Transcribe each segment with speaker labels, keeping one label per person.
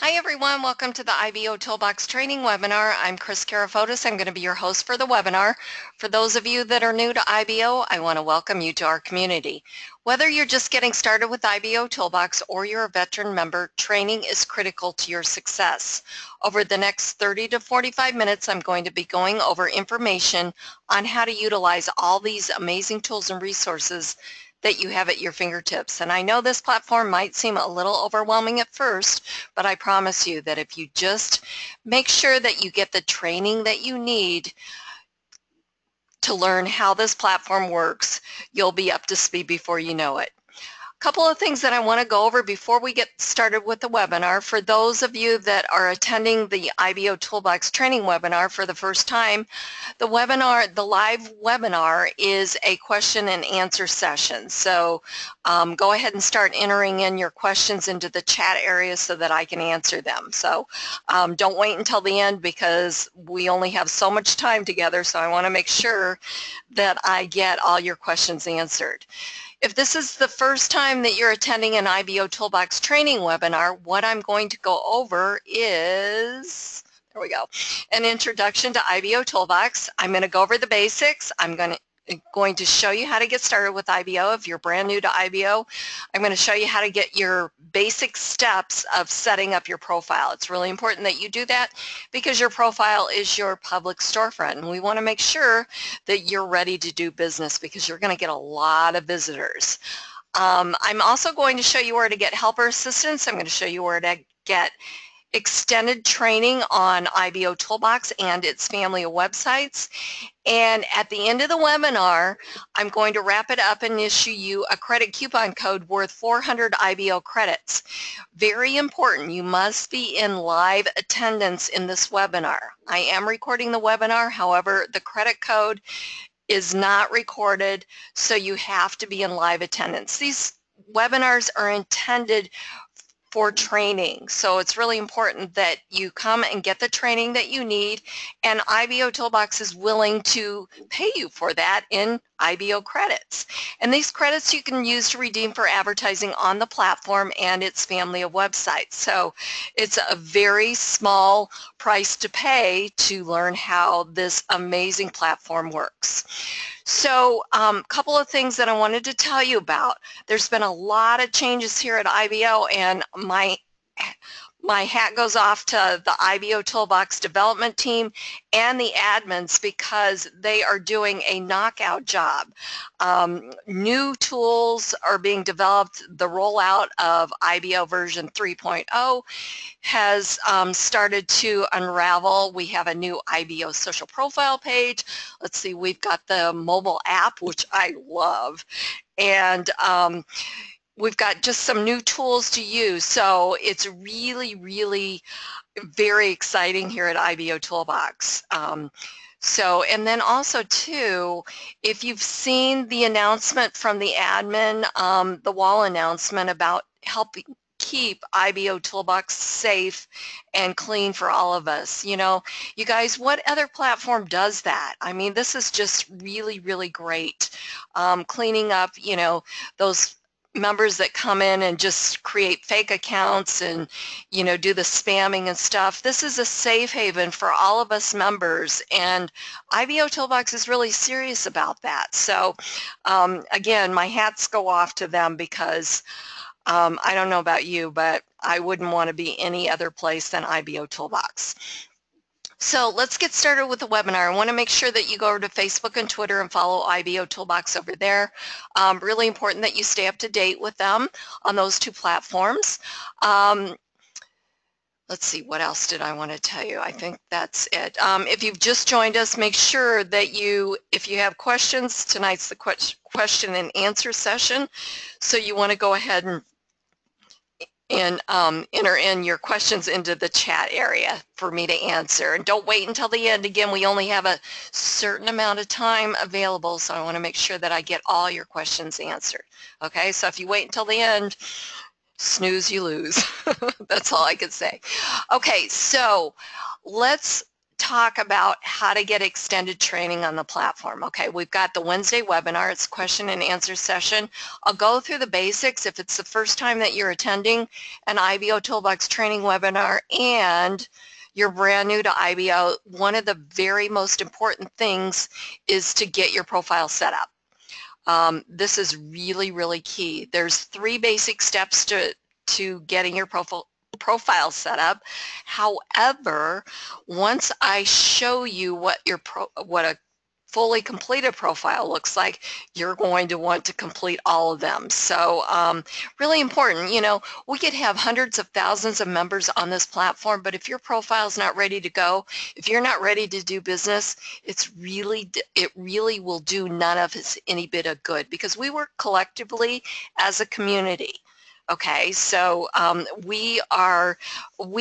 Speaker 1: Hi everyone, welcome to the IBOtoolbox training webinar. I'm Chris Karafotis. I'm going to be your host for the webinar. For those of you that are new to IBO, I want to welcome you to our community. Whether you're just getting started with IBOtoolbox or you're a veteran member, training is critical to your success. Over the next 30 to 45 minutes, I'm going to be going over information on how to utilize all these amazing tools and resources that you have at your fingertips. And I know this platform might seem a little overwhelming at first, but I promise you that if you just make sure that you get the training that you need to learn how this platform works, you'll be up to speed before you know it. Couple of things that I want to go over before we get started with the webinar. For those of you that are attending the IBOtoolbox training webinar for the first time, the live webinar is a question and answer session. So go ahead and start entering in your questions into the chat area so that I can answer them. So don't wait until the end because we only have so much time together, so I want to make sure that I get all your questions answered. If this is the first time that you're attending an IBOtoolbox training webinar, what I'm going to go over is, there we go, an introduction to IBOtoolbox. I'm going to go over the basics. I'm going to show you how to get started with IBO if you're brand new to IBO. I'm going to show you how to get your basic steps of setting up your profile. It's really important that you do that because your profile is your public storefront, and we want to make sure that you're ready to do business because you're going to get a lot of visitors. I'm also going to show you where to get helper assistance. I'm going to show you where to get extended training on IBOtoolbox and its family of websites. And at the end of the webinar, I'm going to wrap it up and issue you a credit coupon code worth 400 IBO credits. Very important, you must be in live attendance in this webinar. I am recording the webinar, however, the credit code is not recorded, so you have to be in live attendance. These webinars are intended for training. So it's really important that you come and get the training that you need, and IBOtoolbox is willing to pay you for that in IBO credits. And these credits you can use to redeem for advertising on the platform and its family of websites. So it's a very small price to pay to learn how this amazing platform works. So a couple of things that I wanted to tell you about. There's been a lot of changes here at IBO, and my hat goes off to the IBOtoolbox development team and the admins because they are doing a knockout job. New tools are being developed. The rollout of IBO version 3.0 has started to unravel. We have a new IBO social profile page. Let's see, we've got the mobile app, which I love. And we've got just some new tools to use. So it's really, really very exciting here at IBOtoolbox. And then also too, if you've seen the announcement from the admin, the wall announcement about helping keep IBOtoolbox safe and clean for all of us. You know, you guys, what other platform does that? I mean, this is just really, really great. Cleaning up, you know, those members that come in and just create fake accounts and, you know, do the spamming and stuff. This is a safe haven for all of us members, and IBOtoolbox is really serious about that. So again, my hats go off to them because I don't know about you, but I wouldn't want to be any other place than IBOtoolbox. So let's get started with the webinar. I want to make sure that you go over to Facebook and Twitter and follow IBOtoolbox over there. Really important that you stay up to date with them on those two platforms. Let's see, what else did I want to tell you? I think that's it. If you've just joined us, make sure that if you have questions, tonight's the question and answer session. So you want to go ahead and enter in your questions into the chat area for me to answer. And don't wait until the end. Again, we only have a certain amount of time available, so I want to make sure that I get all your questions answered. Okay, so if you wait until the end, snooze, you lose. That's all I can say. Okay, so let's talk about how to get extended training on the platform. Okay, we've got the Wednesday webinar. It's a question and answer session. I'll go through the basics if it's the first time that you're attending an IBO Toolbox training webinar and you're brand new to IBO. One of the very most important things is to get your profile set up. This is really, really key. There's 3 basic steps to getting your profile set up. However, once I show you what a fully completed profile looks like, you're going to want to complete all of them. So really important, you know, we could have hundreds of thousands of members on this platform, but if your profile is not ready to go, if you're not ready to do business, it really will do none of us any bit of good, because we work collectively as a community. Okay, so we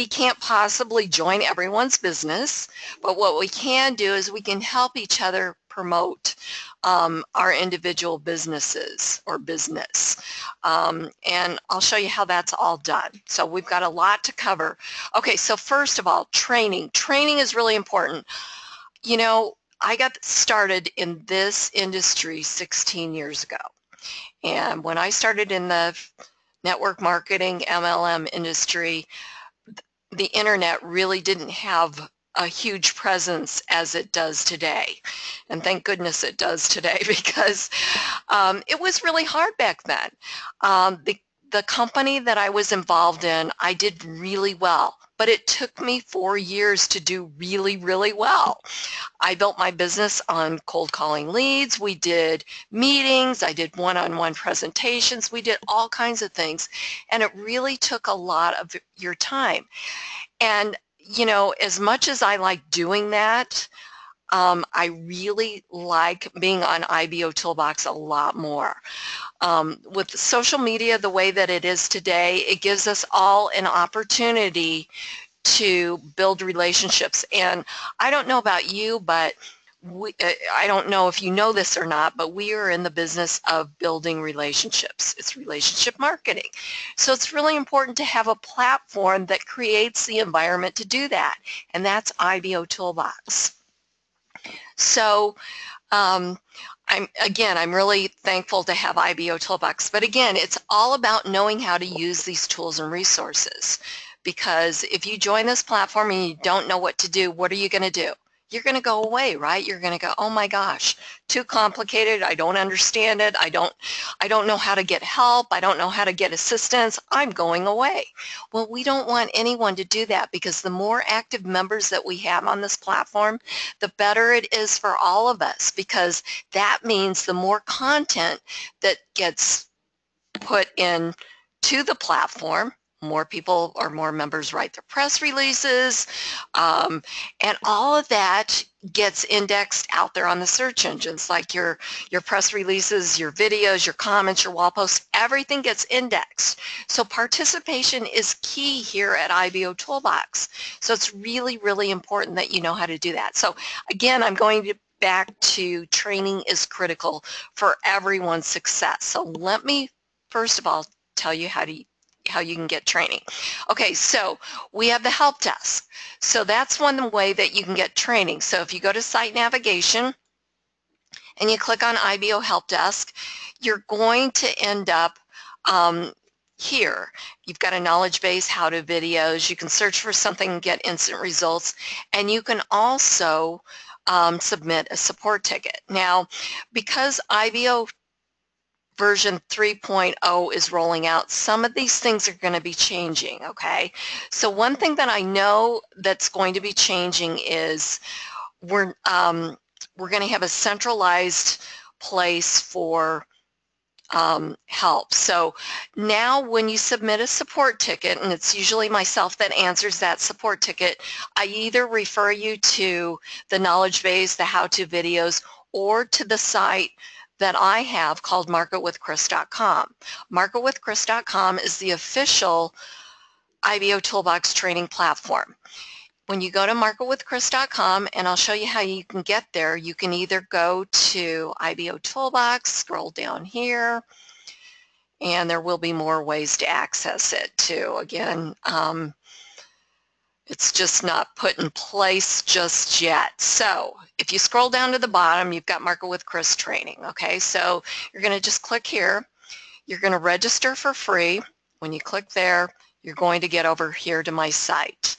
Speaker 1: can't possibly join everyone's business, but what we can do is we can help each other promote our individual businesses or business. And I'll show you how that's all done. So we've got a lot to cover. Okay, so first of all, training. Training is really important. You know, I got started in this industry 16 years ago. And when I started in the network marketing MLM industry, the internet really didn't have a huge presence as it does today. And thank goodness it does today, because it was really hard back then. The company that I was involved in, I did really well, but it took me 4 years to do really, really well. I built my business on cold calling leads. We did meetings. I did one-on-one presentations. We did all kinds of things. And it really took a lot of your time. And, you know, as much as I like doing that, I really like being on IBO Toolbox a lot more. With social media the way that it is today, it gives us all an opportunity to build relationships. And I don't know about you, but I don't know if you know this or not, but we are in the business of building relationships. It's relationship marketing. So it's really important to have a platform that creates the environment to do that, and that's IBO Toolbox. So I'm really thankful to have IBO Toolbox. But again, it's all about knowing how to use these tools and resources. Because if you join this platform and you don't know what to do, what are you going to do? You're going to go away, right? You're going to go, oh my gosh, too complicated. I don't understand it. I don't know how to get help. I don't know how to get assistance. I'm going away. Well, we don't want anyone to do that, because the more active members that we have on this platform, the better it is for all of us, because that means the more content that gets put in to the platform, more people or more members write their press releases, and all of that gets indexed out there on the search engines, like your press releases, your videos, your comments, your wall posts, everything gets indexed. So participation is key here at IBO Toolbox. So it's really, really important that you know how to do that. So again, I'm going back to training is critical for everyone's success. So let me first of all tell you how you can get training. Okay, so we have the help desk. So that's one way that you can get training. So if you go to site navigation and you click on IBO help desk, you're going to end up here. You've got a knowledge base, how-to videos. You can search for something and get instant results, and you can also submit a support ticket. Now, because IBO version 3.0 is rolling out, some of these things are going to be changing, okay? So one thing that I know that's going to be changing is we're going to have a centralized place for help. So now when you submit a support ticket, and it's usually myself that answers that support ticket, I either refer you to the knowledge base, the how-to videos, or to the site that I have called marketwithchris.com. Marketwithchris.com is the official IBO Toolbox training platform. When you go to marketwithchris.com, and I'll show you how you can get there, you can either go to IBO Toolbox, scroll down here, and there will be more ways to access it too. Again, It's just not put in place just yet. So if you scroll down to the bottom, you've got Market with Chris training. Okay, so you're going to just click here. You're going to register for free. When you click there, you're going to get over here to my site.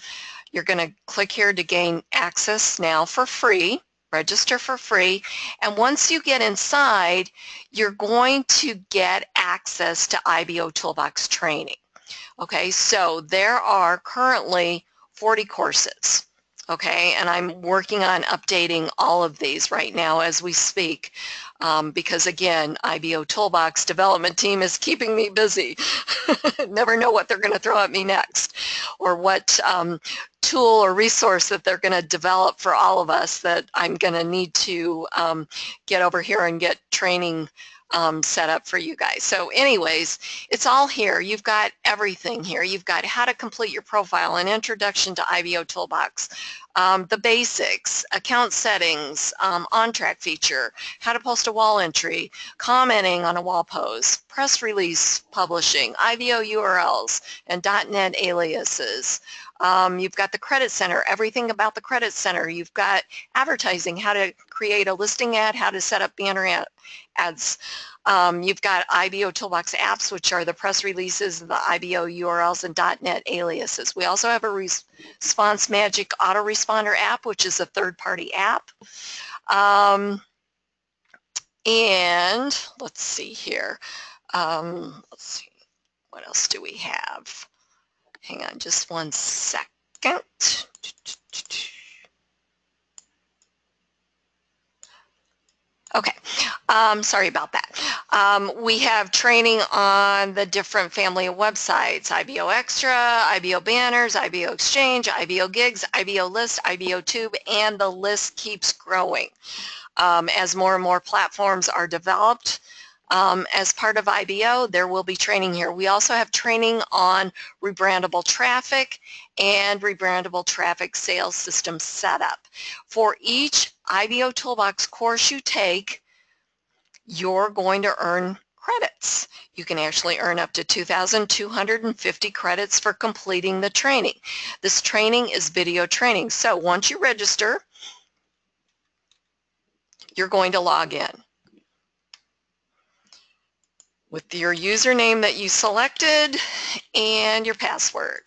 Speaker 1: You're going to click here to gain access now for free. Register for free, and once you get inside, you're going to get access to IBOtoolbox training. Okay, so there are currently 40 courses, okay, and I'm working on updating all of these right now as we speak, because again, IBOtoolbox development team is keeping me busy. Never know what they're going to throw at me next, or what tool or resource that they're going to develop for all of us that I'm going to need to get over here and get training set up for you guys. So anyways, it's all here. You've got everything here. You've got how to complete your profile, an introduction to IBOtoolbox, the basics, account settings, on-track feature, how to post a wall entry, commenting on a wall post, press release publishing, IBO URLs, and .NET aliases. You've got the Credit Center, everything about the Credit Center. You've got advertising, how to create a listing ad, how to set up banner ads. You've got IBOtoolbox apps, which are the press releases, the IBO URLs, and .NET aliases. We also have a Response Magic autoresponder app, which is a third-party app. And let's see here. Let's see, what else do we have? Hang on just one second. Okay, sorry about that. We have training on the different family of websites: IBO Extra, IBO Banners, IBO Exchange, IBO Gigs, IBO List, IBO Tube, and the list keeps growing. As more and more platforms are developed as part of IBO, there will be training here. We also have training on rebrandable traffic and rebrandable traffic sales system setup. For each IBOtoolbox course you take, you're going to earn credits. You can actually earn up to 2,250 credits for completing the training. This training is video training. So once you register, you're going to log in with your username that you selected and your password.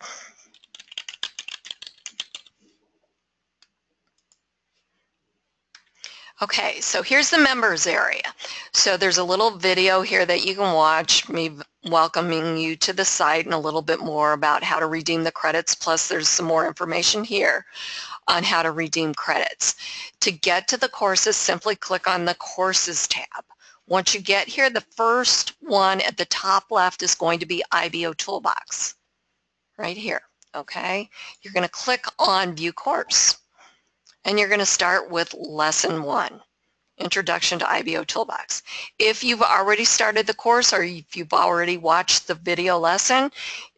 Speaker 1: Okay, so here's the members area. So there's a little video here that you can watch, me welcoming you to the site and a little bit more about how to redeem the credits, plus there's some more information here on how to redeem credits. To get to the courses, simply click on the Courses tab. Once you get here, the first one at the top left is going to be IBOtoolbox, right here, okay? You're going to click on View Course, and you're going to start with Lesson 1, Introduction to IBOtoolbox. If you've already started the course or if you've already watched the video lesson,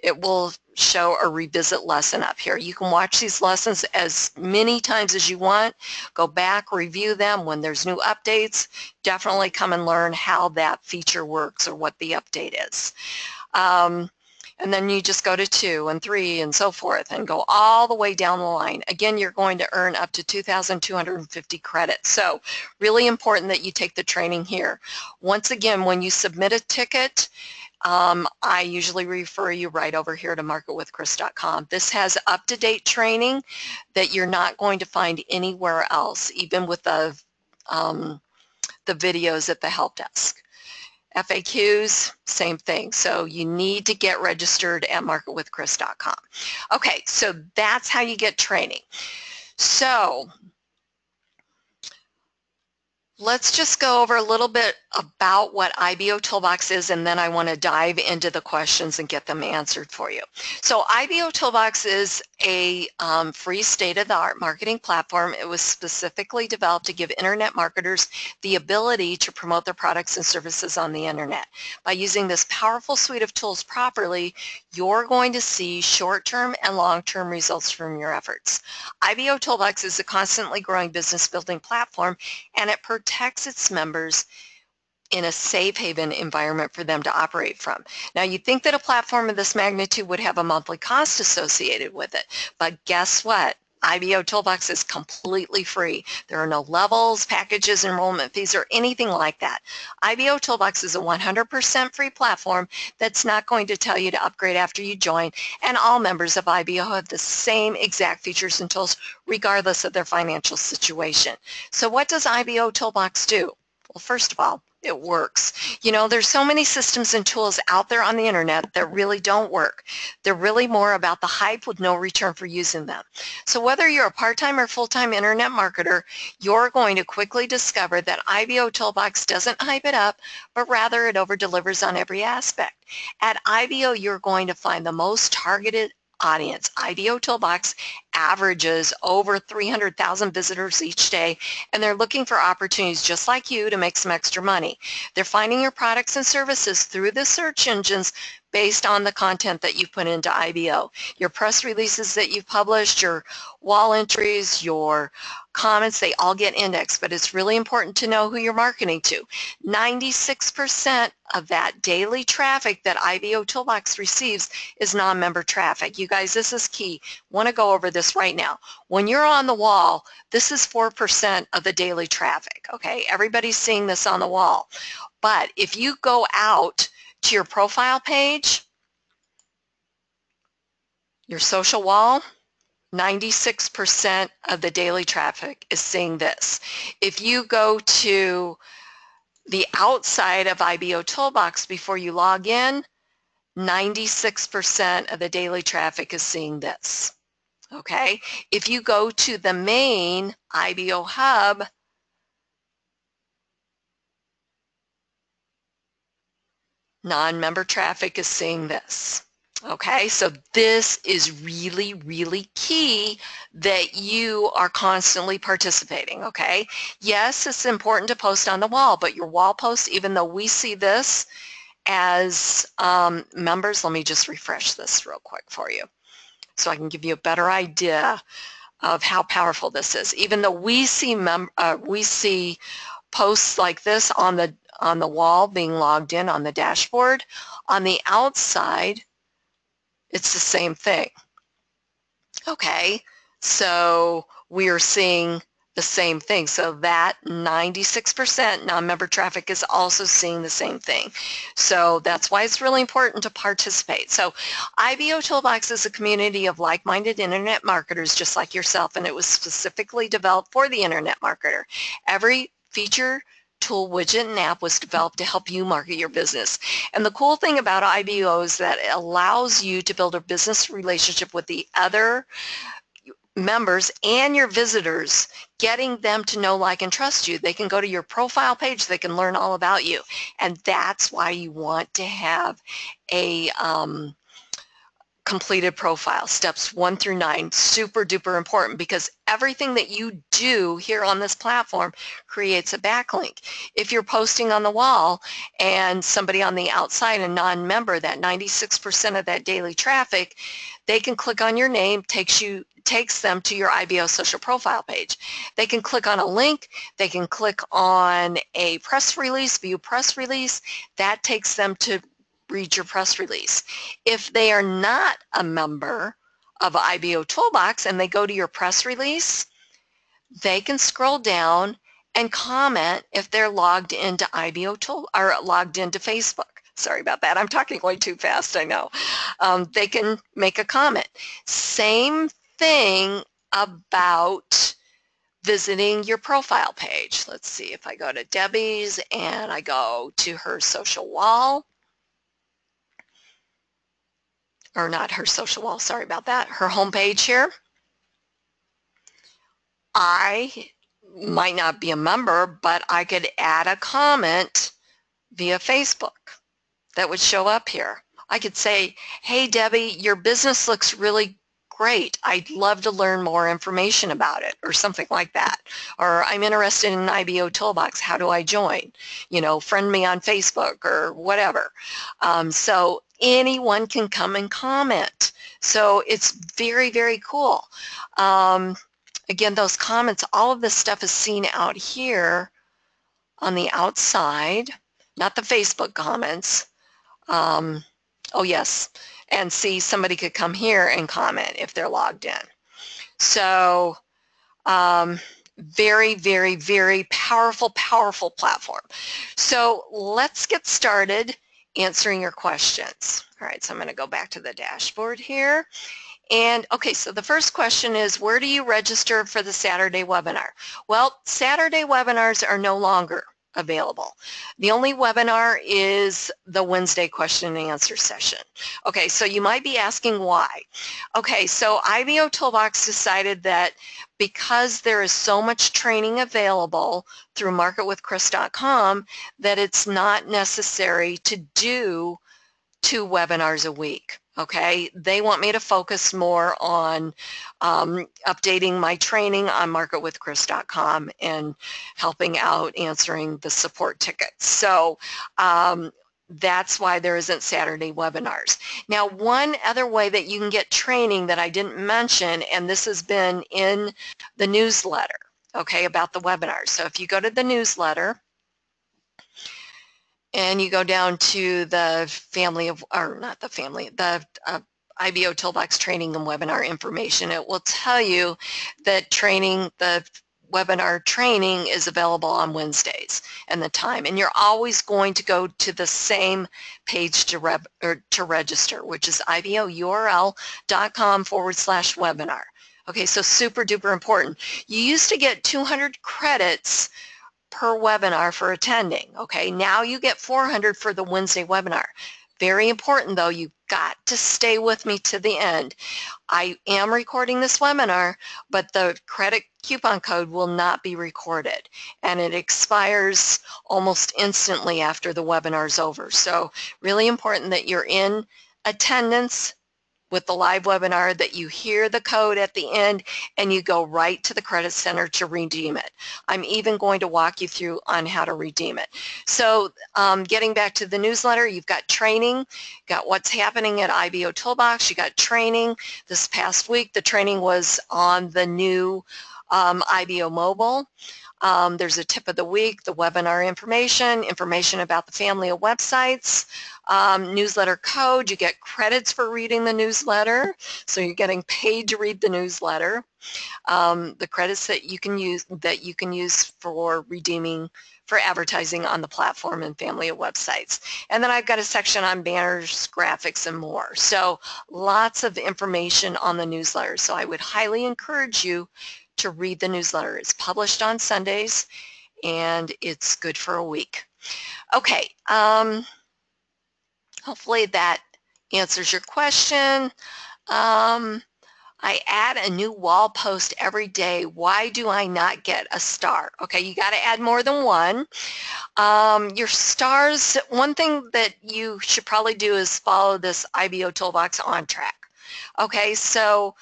Speaker 1: it will show a revisit lesson up here. You can watch these lessons as many times as you want. Go back, review them. When there's new updates, definitely come and learn how that feature works or what the update is. And then you just go to 2 and 3 and so forth and go all the way down the line. Again, you're going to earn up to 2,250 credits. So really important that you take the training here. Once again, when you submit a ticket, I usually refer you right over here to marketwithchris.com. This has up-to-date training that you're not going to find anywhere else, even with the videos at the help desk. FAQs, same thing. So you need to get registered at marketwithchris.com. Okay, so that's how you get training. So let's just go over a little bit about what IBOtoolbox is, and then I want to dive into the questions and get them answered for you. So IBOtoolbox is a free state-of-the-art marketing platform. It was specifically developed to give internet marketers the ability to promote their products and services on the internet. By using this powerful suite of tools properly, you're going to see short-term and long-term results from your efforts. IBOtoolbox is a constantly growing business building platform, and it protects its members in a safe haven environment for them to operate from. Now, you'd think that a platform of this magnitude would have a monthly cost associated with it, but guess what? IBOtoolbox is completely free. There are no levels, packages, enrollment fees, or anything like that. IBOtoolbox is a 100% free platform that's not going to tell you to upgrade after you join, and all members of IBO have the same exact features and tools regardless of their financial situation. So what does IBOtoolbox do? Well, first of all, it works. You know, there's so many systems and tools out there on the internet that really don't work. They're really more about the hype with no return for using them. So whether you're a part-time or full-time internet marketer, you're going to quickly discover that IBOtoolbox doesn't hype it up, but rather it over-delivers on every aspect. At IBO, you're going to find the most targeted audience. IBOtoolbox averages over 300,000 visitors each day, and they're looking for opportunities just like you to make some extra money. They're finding your products and services through the search engines based on the content that you put into IBO. Your press releases that you've published, your wall entries, your comments, they all get indexed, but it's really important to know who you're marketing to. 96% of that daily traffic that IBOtoolbox receives is non-member traffic. You guys, this is key. I want to go over this right now. When you're on the wall, this is 4% of the daily traffic, okay? Everybody's seeing this on the wall. But if you go out to your profile page, your social wall, 96% of the daily traffic is seeing this. If you go to the outside of IBOtoolbox before you log in, 96% of the daily traffic is seeing this. Okay? If you go to the main IBO hub, non-member traffic is seeing this. Okay, so this is really, really key that you are constantly participating, okay? Yes, it's important to post on the wall, but your wall posts, even though we see this as members, let me just refresh this real quick for you so I can give you a better idea of how powerful this is. Even though we see posts like this on the wall being logged in on the dashboard, on the outside, it's the same thing. Okay, so we are seeing the same thing. So that 96% non-member traffic is also seeing the same thing. So that's why it's really important to participate. So IBOtoolbox is a community of like-minded internet marketers just like yourself, and it was specifically developed for the internet marketer. Every feature, tool, widget, and app was developed to help you market your business. And the cool thing about IBO is that it allows you to build a business relationship with the other members and your visitors, getting them to know, like, and trust you. They can go to your profile page, they can learn all about you. And that's why you want to have a completed profile, steps 1 through 9, super duper important, because everything that you do here on this platform creates a backlink. If you're posting on the wall and somebody on the outside, a non-member, that 96% of that daily traffic, they can click on your name, takes them to your IBO social profile page. They can click on a link, they can click on a press release, view press release, that takes them to read your press release. If they are not a member of IBOtoolbox and they go to your press release, they can scroll down and comment if they're logged into or logged into Facebook. Sorry about that. I'm talking way too fast, I know. They can make a comment. Same thing about visiting your profile page. Let's see if I go to Debbie's and I go to her social wall. Or not her social wall, sorry about that, her homepage here. I might not be a member, but I could add a comment via Facebook that would show up here. I could say, hey Debbie, your business looks really great. I'd love to learn more information about it, or something like that. Or I'm interested in IBOtoolbox, how do I join? You know, friend me on Facebook or whatever. So anyone can come and comment. So it's very, very cool. Again, those comments, all of this stuff is seen out here on the outside. not the Facebook comments. Oh yes, and see, somebody could come here and comment if they're logged in. So very, very, very powerful, powerful platform. So let's get started answering your questions. All right, so I'm going to go back to the dashboard here. And okay, so the first question is, where do you register for the Saturday webinar? Well, Saturday webinars are no longer available. The only webinar is the Wednesday question and answer session. Okay, so you might be asking why. Okay, so IBOtoolbox decided that because there is so much training available through marketwithchris.com that it's not necessary to do 2 webinars a week. Okay, they want me to focus more on updating my training on marketwithchris.com and helping out answering the support tickets. So that's why there isn't Saturday webinars. Now, one other way that you can get training that I didn't mention, and this has been in the newsletter, okay, about the webinars. So if you go to the newsletter, and you go down to the family of, or not the family, the IBOtoolbox training and webinar information, it will tell you that training, the webinar training is available on Wednesdays and the time. And you're always going to go to the same page to register, which is ibourl.com/webinar. Okay, so super duper important. You used to get 200 credits per webinar for attending. Okay, now you get 400 for the Wednesday webinar. Very important though, you've got to stay with me to the end. I am recording this webinar, but the credit coupon code will not be recorded, and it expires almost instantly after the webinar is over. So really important that you're in attendance with the live webinar, that you hear the code at the end and you go right to the credit center to redeem it. I'm even going to walk you through on how to redeem it. So getting back to the newsletter, you've got training, got what's happening at IBOtoolbox, you got training. This past week the training was on the new IBO mobile. There's a tip of the week, the webinar information about the family of websites, newsletter code. You get credits for reading the newsletter, so you're getting paid to read the newsletter. The credits that you can use for redeeming for advertising on the platform and family of websites. And then I've got a section on banners, graphics, and more. So lots of information on the newsletter. So I would highly encourage you to read the newsletter. It's published on Sundays and it's good for a week. Okay, hopefully that answers your question. I add a new wall post every day. Why do I not get a star? Okay, you got to add more than one. Your stars, one thing that you should probably do is follow this IBOtoolbox on track. Okay, so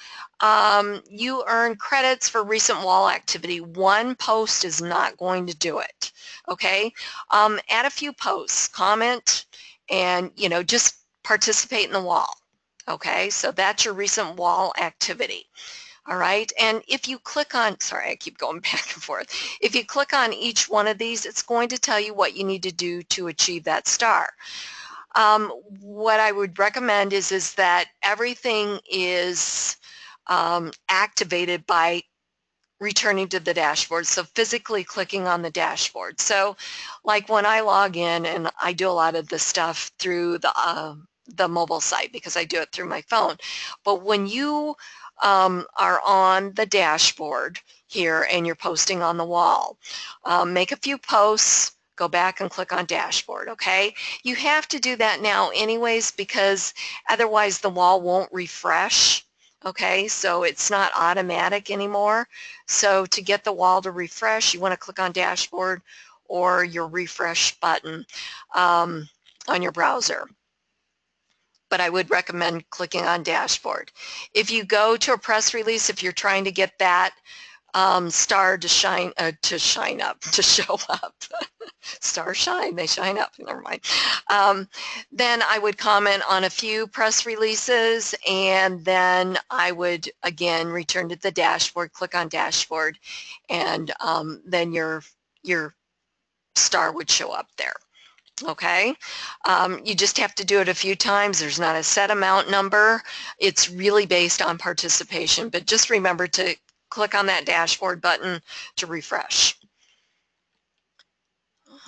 Speaker 1: you earn credits for recent wall activity. One post is not going to do it. Okay, add a few posts, comment, and just participate in the wall. Okay, so that's your recent wall activity. All right, and if you click on, sorry, I keep going back and forth. If you click on each one of these, it's going to tell you what you need to do to achieve that star. What I would recommend is that everything is activated by returning to the dashboard, so physically clicking on the dashboard. So like when I log in, and I do a lot of this stuff through the mobile site because I do it through my phone, but when you are on the dashboard here and you're posting on the wall, make a few posts, go back and click on dashboard. Okay, you have to do that now anyways because otherwise the wall won't refresh. Okay, so it's not automatic anymore. So to get the wall to refresh, you want to click on dashboard or your refresh button on your browser. But I would recommend clicking on dashboard. If you go to a press release, if you're trying to get that star to show up. Stars shine, they shine up, never mind. Then I would comment on a few press releases, and then I would again return to the dashboard, click on dashboard, and then your star would show up there. Okay, you just have to do it a few times. There's not a set amount number. It's really based on participation, but just remember to click on that dashboard button to refresh.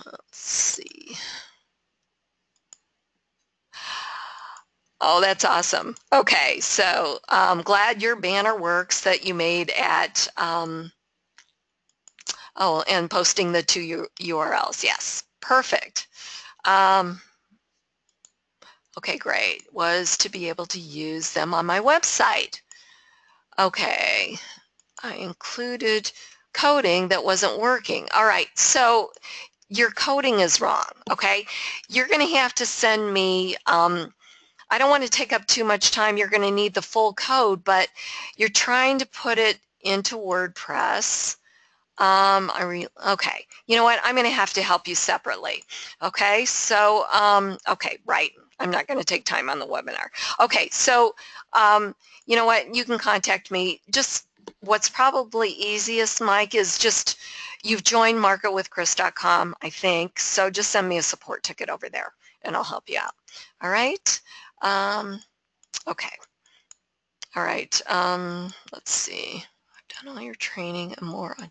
Speaker 1: Let's see. Oh, that's awesome. Okay, so I'm glad your banner works that you made at, oh, and posting the two URLs. Yes, perfect. Okay, great. Was to be able to use them on my website. Okay, I included coding that wasn't working. All right, so your coding is wrong, okay? You're going to have to send me, I don't want to take up too much time. You're going to need the full code, but you're trying to put it into WordPress. Okay, you know what? I'm going to have to help you separately. Okay, so, okay, right. I'm not going to take time on the webinar. Okay, so, you know what? You can contact me. Just what's probably easiest, Mike, is just you've joined marketwithchris.com, I think. So just send me a support ticket over there and I'll help you out. All right. Okay. All right. Let's see. I've done all your training and more on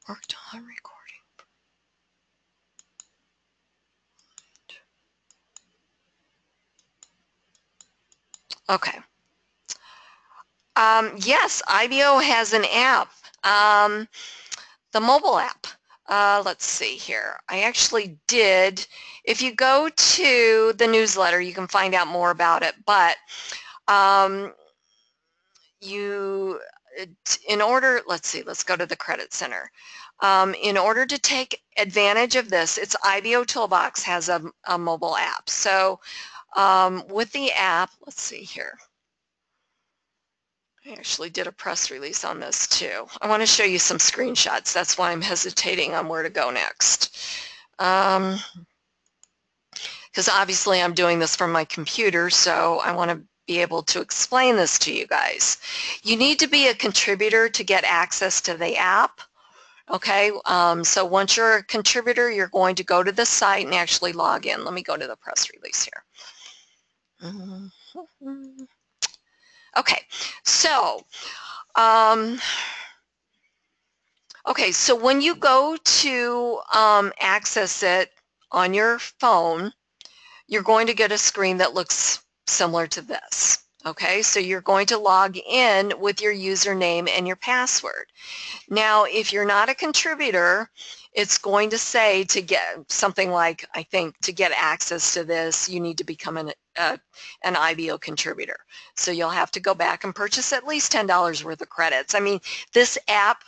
Speaker 1: worked on recording. Okay. Yes, IBO has an app, the mobile app. Let's see here. I actually did. If you go to the newsletter, you can find out more about it. But in order, let's see, let's go to the Credit Center. In order to take advantage of this, it's IBOtoolbox has a mobile app. So with the app, let's see here. I actually did a press release on this too. I want to show you some screenshots. That's why I'm hesitating on where to go next. Because obviously I'm doing this from my computer, so I want to be able to explain this to you guys. You need to be a contributor to get access to the app. Okay, so once you're a contributor, you're going to go to the site and actually log in. Let me go to the press release here. Okay, so okay, so when you go to access it on your phone, you're going to get a screen that looks similar to this. Okay, so you're going to log in with your username and your password. Now, if you're not a contributor, it's going to say to get something like, I think, to get access to this, you need to become an IBO contributor. So you'll have to go back and purchase at least $10 worth of credits. I mean, this app,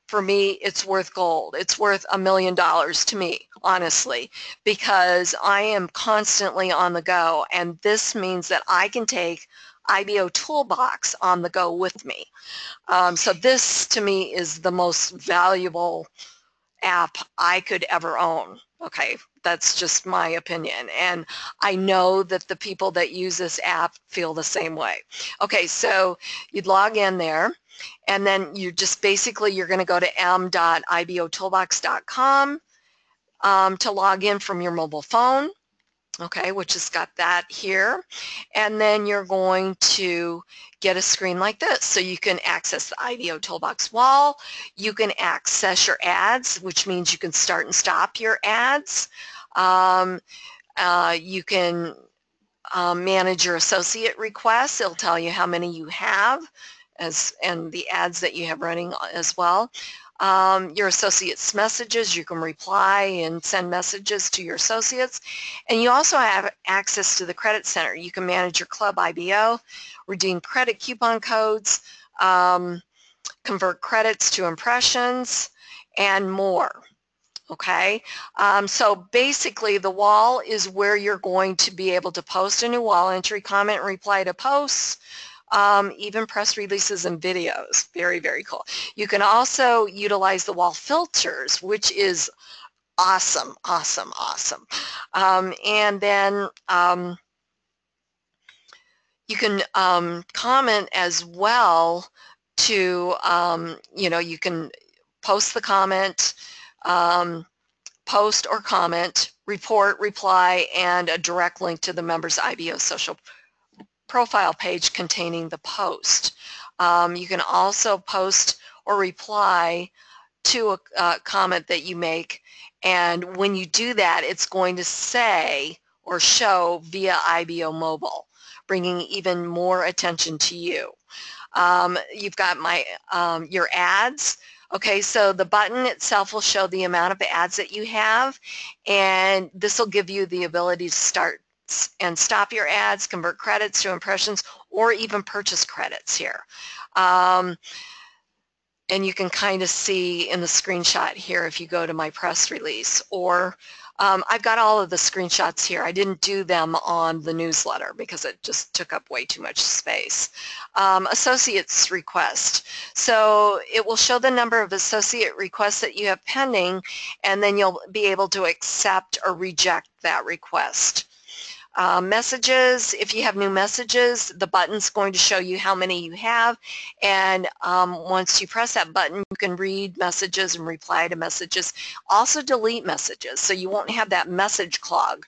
Speaker 1: for me, it's worth gold. It's worth $1 million to me, honestly, because I am constantly on the go, and this means that I can take IBOtoolbox on the go with me. So this, to me, is the most valuable app I could ever own. Okay, that's just my opinion. And I know that the people that use this app feel the same way. Okay, so you'd log in there, and then you just basically, you're going to go to m.ibotoolbox.com to log in from your mobile phone. Okay, which has got that here. And then you're going to get a screen like this. So you can access the IBOtoolbox wall. You can access your ads, which means you can start and stop your ads. You can manage your associate requests. It'll tell you how many you have and the ads that you have running as well. Your associates' messages, you can reply and send messages to your associates. And you also have access to the Credit Center. You can manage your Club IBO, redeem credit coupon codes, convert credits to impressions, and more. Okay, so basically the wall is where you're going to be able to post a new wall entry, comment, reply to posts, even press releases and videos. Very, very cool. You can also utilize the wall filters, which is awesome, awesome, awesome. And then you can comment as well to, you know, you can post the comment, post or comment report, reply, and a direct link to the member's IBO social profile page containing the post. You can also post or reply to a comment that you make, and when you do that, it's going to say or show via IBO mobile, bringing even more attention to you. You've got your ads. Okay, so the button itself will show the amount of ads that you have, and this will give you the ability to start and stop your ads, convert credits to impressions, or even purchase credits here. And you can kind of see in the screenshot here if you go to my press release, or I've got all of the screenshots here. I didn't do them on the newsletter because it just took up way too much space. Associates request. So it will show the number of associate requests that you have pending, and then you'll be able to accept or reject that request. Messages, if you have new messages, the button's going to show you how many you have, and once you press that button, you can read messages and reply to messages. Also delete messages, so you won't have that message clog,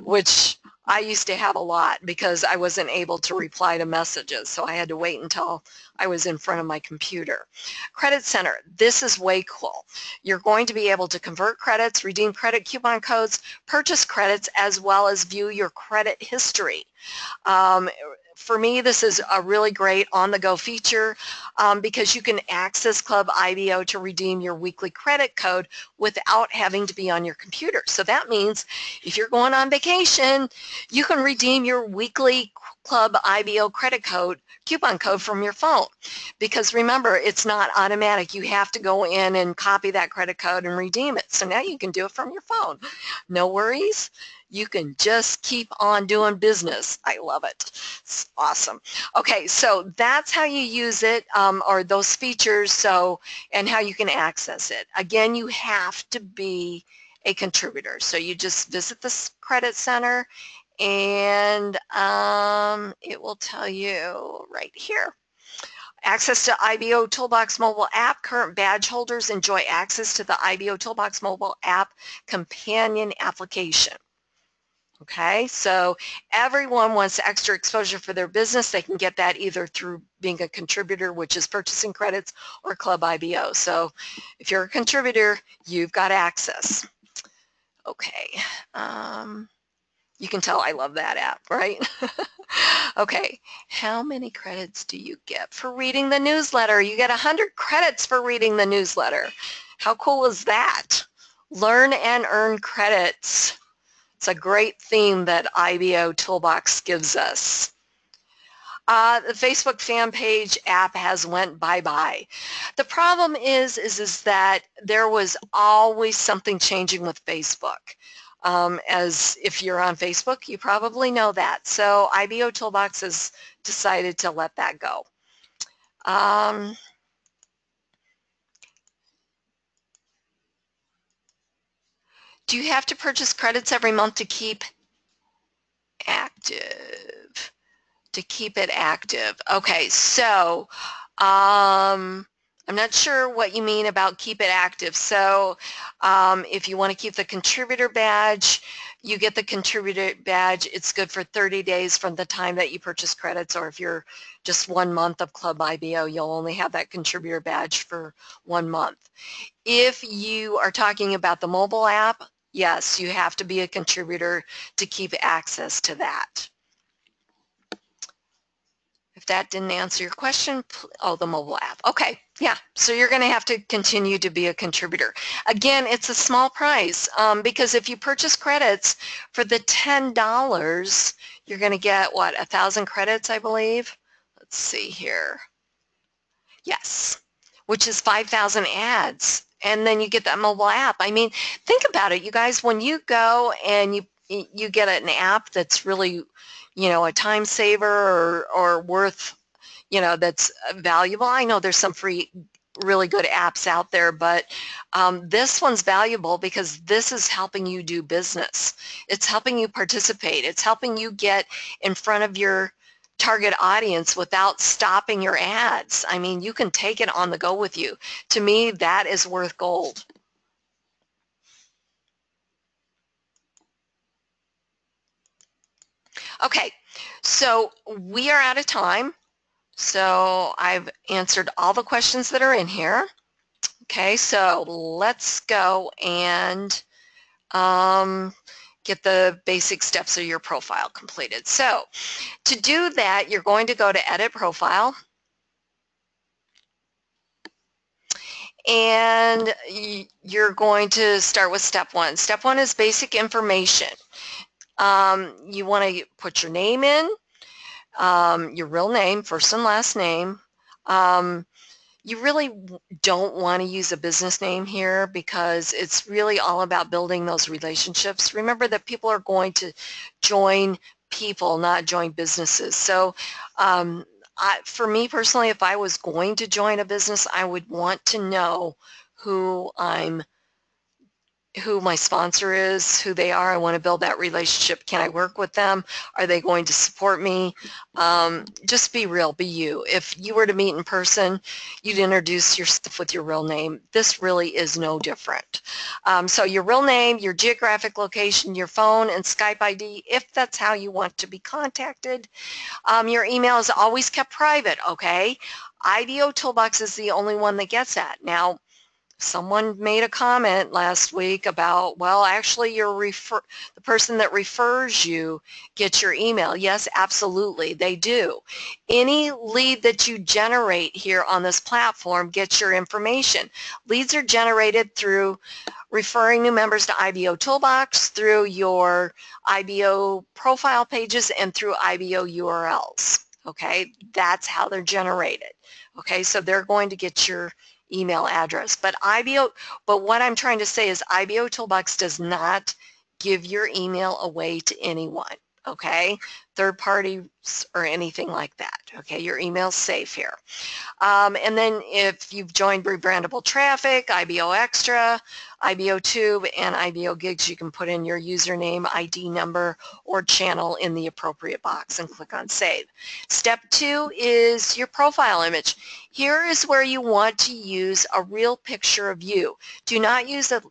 Speaker 1: which I used to have a lot because I wasn't able to reply to messages, so I had to wait until I was in front of my computer. Credit Center, this is way cool. You're going to be able to convert credits, redeem credit coupon codes, purchase credits, as well as view your credit history. For me, this is a really great on-the-go feature because you can access Club IBO to redeem your weekly credit code without having to be on your computer. So that means if you're going on vacation, you can redeem your weekly Club IBO credit code, coupon code from your phone. Because remember, it's not automatic. You have to go in and copy that credit code and redeem it. So now you can do it from your phone. No worries. You can just keep on doing business. I love it. It's awesome. Okay, so that's how you use it, or those features, and how you can access it. Again, you have to be a contributor. So you just visit the Credit Center, and it will tell you right here. Access to IBOtoolbox mobile app. Current badge holders enjoy access to the IBOtoolbox mobile app companion application. Okay, so everyone wants extra exposure for their business. They can get that either through being a contributor, which is purchasing credits, or Club IBO. So if you're a contributor, you've got access. Okay, you can tell I love that app, right? Okay, how many credits do you get for reading the newsletter? You get 100 credits for reading the newsletter. How cool is that? Learn and earn credits. It's a great theme that IBOtoolbox gives us. The Facebook fan page app has went bye-bye. The problem is that there was always something changing with Facebook. As if you're on Facebook, you probably know that. So IBOtoolbox has decided to let that go. Do you have to purchase credits every month to keep active? To keep it active. Okay, so I'm not sure what you mean about keep it active. So if you want to keep the contributor badge, you get the contributor badge. It's good for 30 days from the time that you purchase credits, or if you're just 1 month of Club IBO, you'll only have that contributor badge for 1 month. If you are talking about the mobile app, yes, you have to be a contributor to keep access to that. If that didn't answer your question, oh, the mobile app. Okay, yeah, so you're going to have to continue to be a contributor. Again, it's a small price because if you purchase credits for the $10, you're going to get, what, 1,000 credits, I believe? Let's see here. Yes, which is 5,000 ads. And then you get that mobile app. I mean, think about it, you guys. When you go and you get an app that's really, you know, a time saver or worth, you know, that's valuable. I know there's some free, really good apps out there, but this one's valuable because this is helping you do business. It's helping you participate. It's helping you get in front of your target audience without stopping your ads. I mean, you can take it on the go with you. To me, that is worth gold. Okay, so we are out of time. So I've answered all the questions that are in here. Okay, so let's go and get the basic steps of your profile completed. So to do that, you're going to go to Edit Profile, and you're going to start with step one. Step one is basic information. You want to put your name in, your real name, first and last name. You really don't want to use a business name here because it's really all about building those relationships. Remember that people are going to join people, not join businesses. So for me personally, if I was going to join a business, I would want to know who my sponsor is, who they are. I want to build that relationship. Can I work with them? Are they going to support me? Just be real, be you. If you were to meet in person, you'd introduce yourself with your real name. This really is no different. So your real name, your geographic location, your phone, and Skype ID, if that's how you want to be contacted. Your email is always kept private, okay? IBOtoolbox is the only one that gets that. Now, someone made a comment last week about, well, actually the person that refers you gets your email. Yes, absolutely, they do. Any lead that you generate here on this platform gets your information. Leads are generated through referring new members to IBOtoolbox, through your IBO profile pages, and through IBO URLs. Okay, that's how they're generated. Okay, so they're going to get your email address. But what I'm trying to say is IBOtoolbox does not give your email away to anyone, okay? Third parties or anything like that, okay? Your email's safe here. And then if you've joined Rebrandable Traffic, IBO Extra, IBO Tube, and IBO Gigs, you can put in your username, ID number, or channel in the appropriate box and click on Save. Step two is your profile image. Here is where you want to use a real picture of you. Do not use a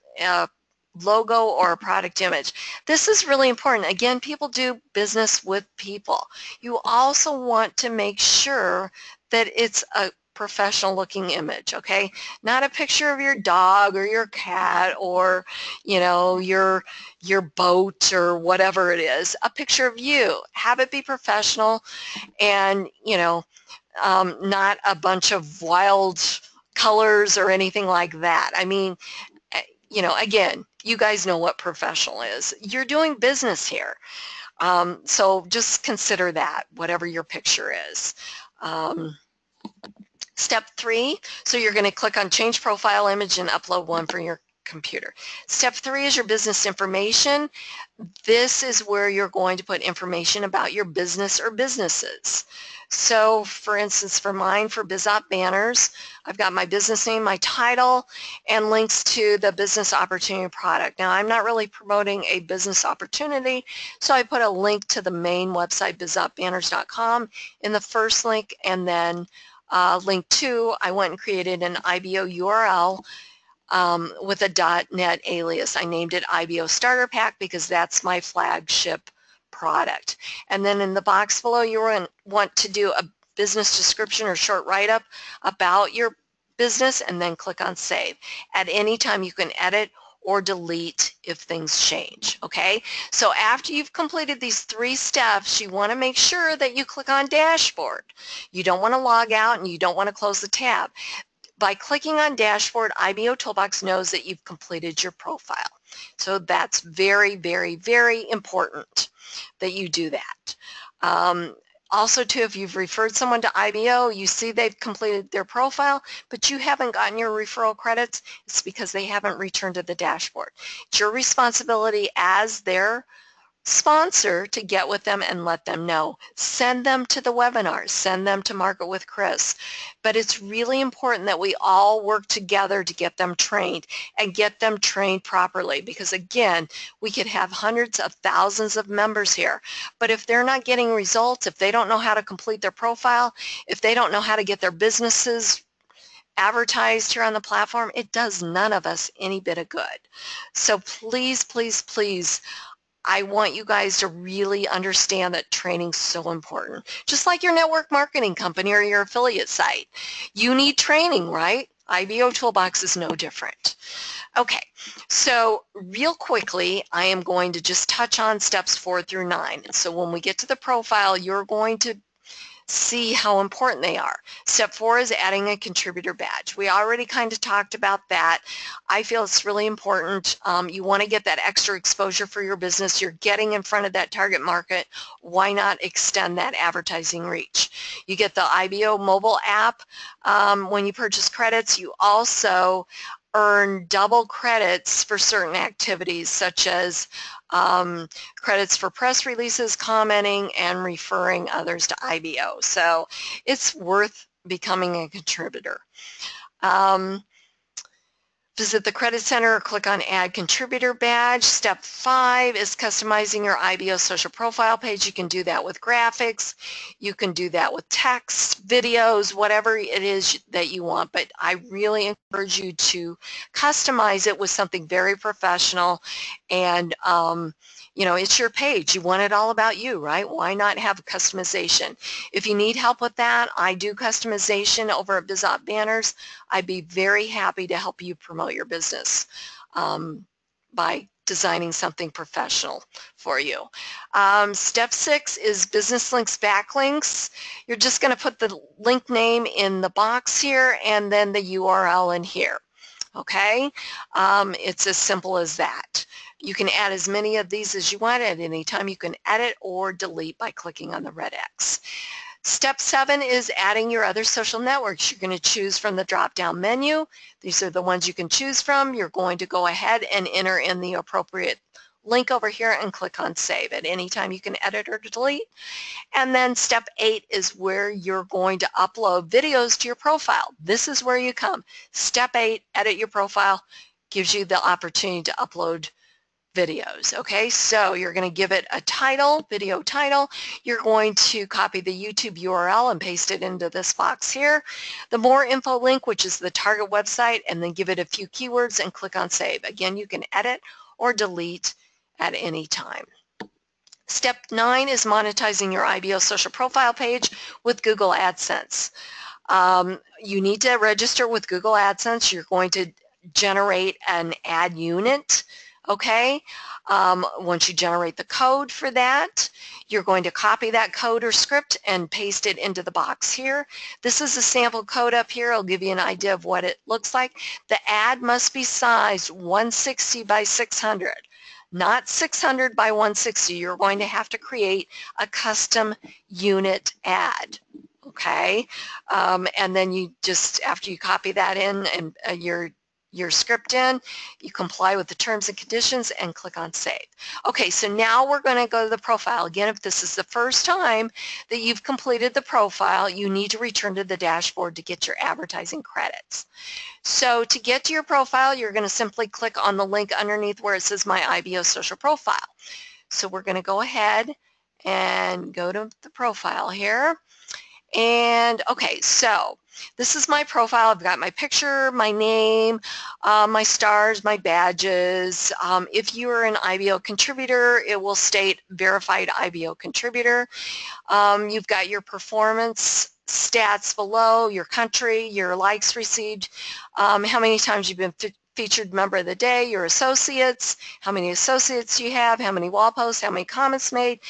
Speaker 1: logo or a product image. This is really important. Again, people do business with people. You also want to make sure that it's a professional looking image, okay? Not a picture of your dog or your cat or, you know, your boat or whatever it is. A picture of you. Have it be professional and, you know, not a bunch of wild colors or anything like that. I mean, you know, again, you guys know what professional is. You're doing business here. So just consider that, whatever your picture is. Step three, so you're going to click on Change Profile Image and upload one for your computer. Step three is your business information. This is where you're going to put information about your business or businesses. So for instance, for mine, for BizOp Banners, I've got my business name, my title, and links to the business opportunity product. Now, I'm not really promoting a business opportunity, so I put a link to the main website, bizopbanners.com, in the first link, and then link 2, I went and created an IBO URL with a .NET alias. I named it IBO Starter Pack because that's my flagship product. And then in the box below, you want to do a business description or short write-up about your business and then click on Save. At any time, you can edit or delete if things change, okay? So after you've completed these 3 steps, you want to make sure that you click on Dashboard. You don't want to log out and you don't want to close the tab. By clicking on Dashboard, IBOtoolbox knows that you've completed your profile. So that's very, very, very important that you do that. Also, too, if you've referred someone to IBO, you see they've completed their profile, but you haven't gotten your referral credits, it's because they haven't returned to the dashboard. It's your responsibility as their sponsor to get with them and let them know. Send them to the webinars, send them to Market with Chris. But it's really important that we all work together to get them trained and get them trained properly, because again, we could have hundreds of thousands of members here, but if they're not getting results, if they don't know how to complete their profile, if they don't know how to get their businesses advertised here on the platform, it does none of us any bit of good. So please, please, please, I want you guys to really understand that training's so important. Just like your network marketing company or your affiliate site. You need training, right? IBOtoolbox is no different. Okay, so real quickly, I am going to just touch on steps 4 through 9. So when we get to the profile, you're going to see how important they are. Step 4 is adding a contributor badge. We already kind of talked about that. I feel it's really important. You want to get that extra exposure for your business. You're getting in front of that target market. Why not extend that advertising reach? You get the IBO mobile app. When you purchase credits, you also earn double credits for certain activities such as credits for press releases, commenting, and referring others to IBO. So it's worth becoming a contributor. Visit the Credit Center or click on Add Contributor Badge. Step 5 is customizing your IBO social profile page. You can do that with graphics. You can do that with text, videos, whatever it is that you want. But I really encourage you to customize it with something very professional. And, you know, it's your page. You want it all about you, right? Why not have customization? If you need help with that, I do customization over at BizOp Banners. I'd be very happy to help you promote your business by designing something professional for you. Step 6 is business links backlinks. You're just going to put the link name in the box here and then the URL in here. Okay? It's as simple as that. You can add as many of these as you want at any time. You can edit or delete by clicking on the red X. Step 7 is adding your other social networks. You're going to choose from the drop-down menu. These are the ones you can choose from. You're going to go ahead and enter in the appropriate link over here and click on Save. At any time you can edit or delete. And then step 8 is where you're going to upload videos to your profile. This is where you come. Step 8, edit your profile, gives you the opportunity to upload videos. Okay, so you're going to give it a title, video title. You're going to copy the YouTube URL and paste it into this box here. The more info link, which is the target website, and then give it a few keywords and click on Save. Again, you can edit or delete at any time. Step 9 is monetizing your IBO social profile page with Google AdSense. You need to register with Google AdSense. You're going to generate an ad unit. Okay, once you generate the code for that, you're going to copy that code or script and paste it into the box here. This is a sample code up here. I'll give you an idea of what it looks like. The ad must be sized 160 by 600, not 600 by 160. You're going to have to create a custom unit ad. Okay, and then you just, after you copy that in and your script in, you comply with the terms and conditions and click on Save. Okay, so now we're going to go to the profile. Again, if this is the first time that you've completed the profile, you need to return to the dashboard to get your advertising credits. So to get to your profile, you're going to simply click on the link underneath where it says My IBO Social Profile. So we're going to go ahead and go to the profile here. And okay, so this is my profile. I've got my picture, my name, my stars, my badges. If you are an IBO contributor, it will state verified IBO contributor. You've got your performance stats below, your country, your likes received, how many times you've been featured member of the day, your associates, how many associates you have, how many wall posts, how many comments made,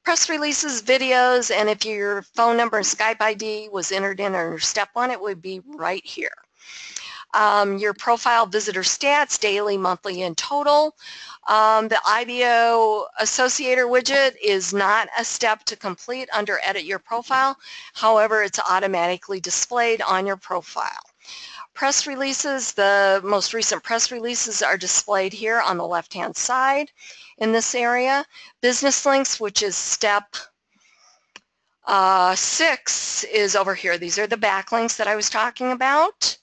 Speaker 1: press releases, videos, and if your phone number and Skype ID was entered in under step 1, it would be right here. Your profile visitor stats, daily, monthly, and total. The IBO Associator widget is not a step to complete under Edit Your Profile. However, it's automatically displayed on your profile. Press releases, the most recent press releases are displayed here on the left-hand side in this area. Business links, which is step 6, is over here. These are the backlinks that I was talking about.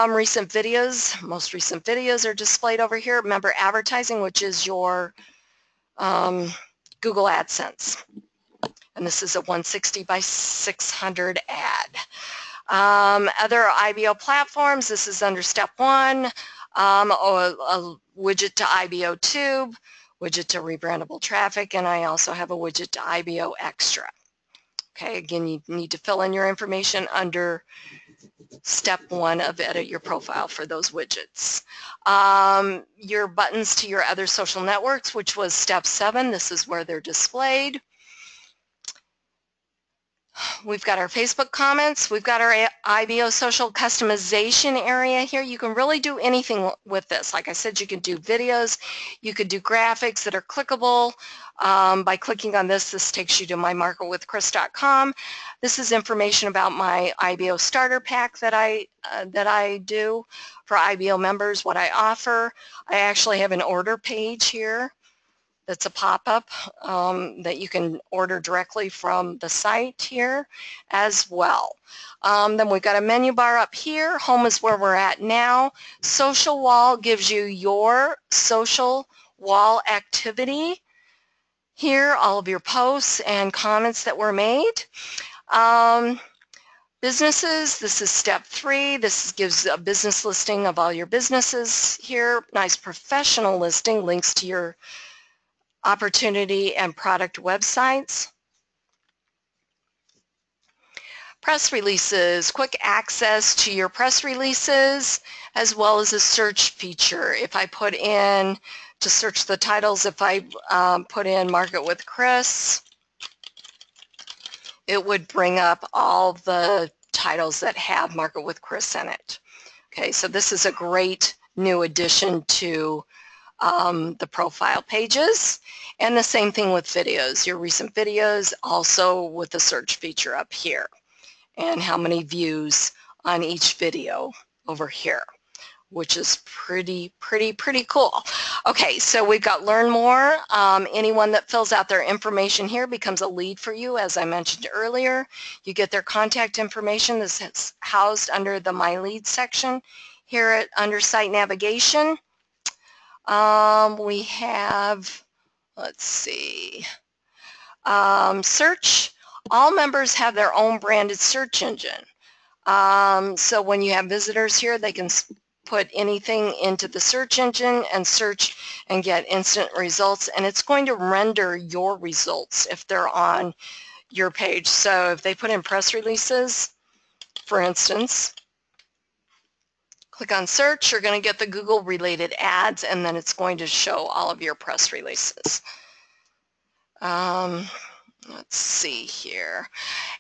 Speaker 1: Recent videos, most recent videos are displayed over here. Remember advertising, which is your Google AdSense. And this is a 160 by 600 ad. Other IBO platforms, this is under step 1, a widget to IBO Tube, widget to rebrandable traffic, and I also have a widget to IBO Extra. Okay, again, you need to fill in your information under step 1 of edit your profile for those widgets. Your buttons to your other social networks, which was step 7, this is where they're displayed. We've got our Facebook comments. We've got our IBO social customization area here. You can really do anything with this. Like I said, you can do videos. You could do graphics that are clickable. By clicking on this, this takes you to mymarketwithchris.com. This is information about my IBO starter pack that I do for IBO members, what I offer. I actually have an order page here. That's a pop-up that you can order directly from the site here as well. Then we've got a menu bar up here. Home is where we're at now. Social wall gives you your social wall activity here, all of your posts and comments that were made. Businesses, this is step 3. This gives a business listing of all your businesses here. Nice professional listing, links to your opportunity and product websites. Press releases, quick access to your press releases, as well as a search feature. If I put in, to search the titles, if I put in Market with Chris, it would bring up all the titles that have Market with Chris in it. Okay, so this is a great new addition to the profile pages, and the same thing with videos, your recent videos, also with the search feature up here, and how many views on each video over here, which is pretty cool. Okay, so we've got learn more. Anyone that fills out their information here becomes a lead for you, as I mentioned earlier. You get their contact information. This is housed under the My Lead section here under Site Navigation. We have, let's see, search. All members have their own branded search engine. So when you have visitors here, they can put anything into the search engine and search and get instant results, and it's going to render your results if they're on your page. So if they put in press releases, for instance, click on search, you're going to get the Google related ads, and then it's going to show all of your press releases. Let's see here.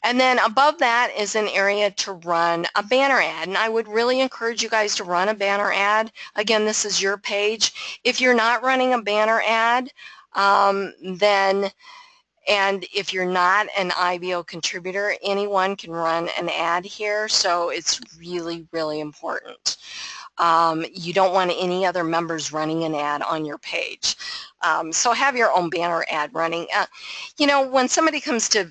Speaker 1: And then above that is an area to run a banner ad, and I would really encourage you guys to run a banner ad. Again, this is your page. If you're not running a banner ad, and if you're not an IBO contributor, anyone can run an ad here, so it's really important. You don't want any other members running an ad on your page. So have your own banner ad running. You know, when somebody comes to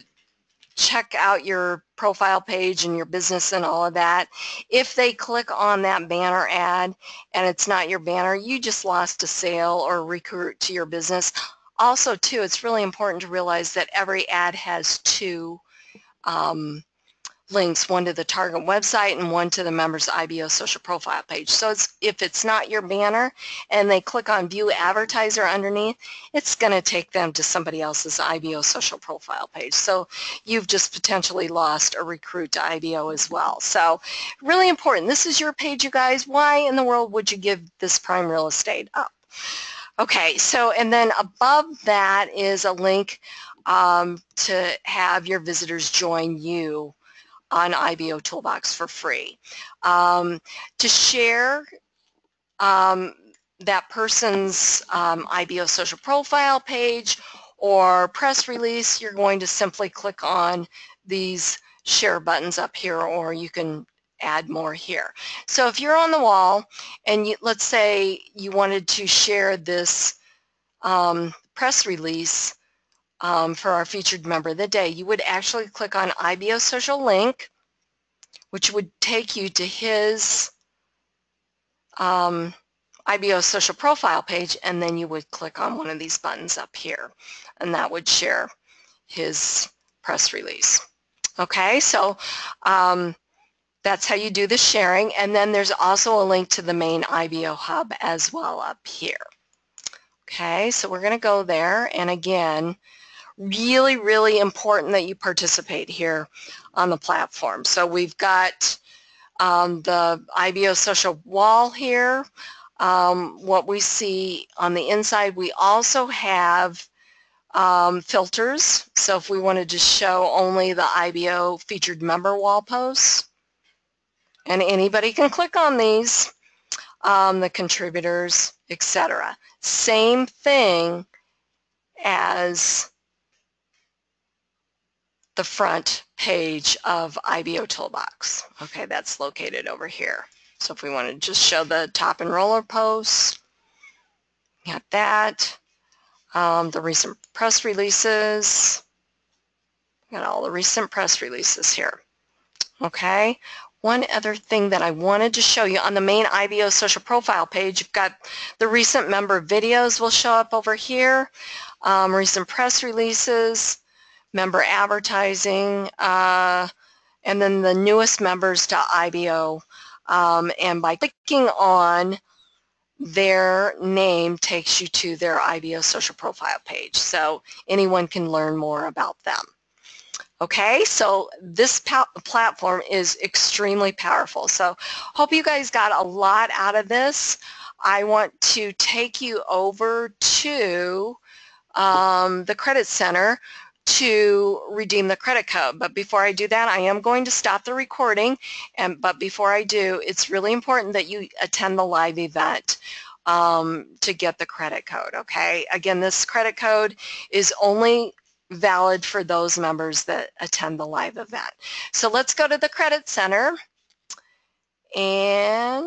Speaker 1: check out your profile page and your business and all of that, if they click on that banner ad and it's not your banner, you just lost a sale or a recruit to your business. Also, too, it's really important to realize that every ad has 2 links, one to the target website and one to the member's IBO social profile page. So if it's not your banner and they click on View Advertiser underneath, it's going to take them to somebody else's IBO social profile page. So you've just potentially lost a recruit to IBO as well. So really important. This is your page, you guys. Why in the world would you give this prime real estate up? Okay, so and then above that is a link to have your visitors join you on IBOtoolbox for free. To share that person's IBO social profile page or press release, you're going to simply click on these share buttons up here, or you can add more here. So if you're on the wall and let's say you wanted to share this press release for our featured member of the day, you would actually click on IBO social link, which would take you to his IBO social profile page, and then you would click on one of these buttons up here, and that would share his press release. Okay, so that's how you do the sharing, and then there's also a link to the main IBO hub as well up here. Okay, so we're going to go there, and again, really, really important that you participate here on the platform. So we've got the IBO social wall here. What we see on the inside, we also have filters. So if we wanted to show only the IBO featured member wall posts, and anybody can click on these, the contributors, etc. Same thing as the front page of IBOtoolbox. Okay, that's located over here. So if we want to just show the top enroller posts, got that. The recent press releases, got all the recent press releases here. Okay, one other thing that I wanted to show you on the main IBO social profile page, you've got the recent member videos will show up over here, recent press releases, member advertising, and then the newest members to IBO. And by clicking on their name takes you to their IBO social profile page. So anyone can learn more about them. Okay, so this platform is extremely powerful. So hope you guys got a lot out of this. I want to take you over to the Credit Center to redeem the credit code. But before I do that, I am going to stop the recording. But before I do, it's really important that you attend the live event to get the credit code, okay? Again, this credit code is only valid for those members that attend the live event. So let's go to the Credit Center, and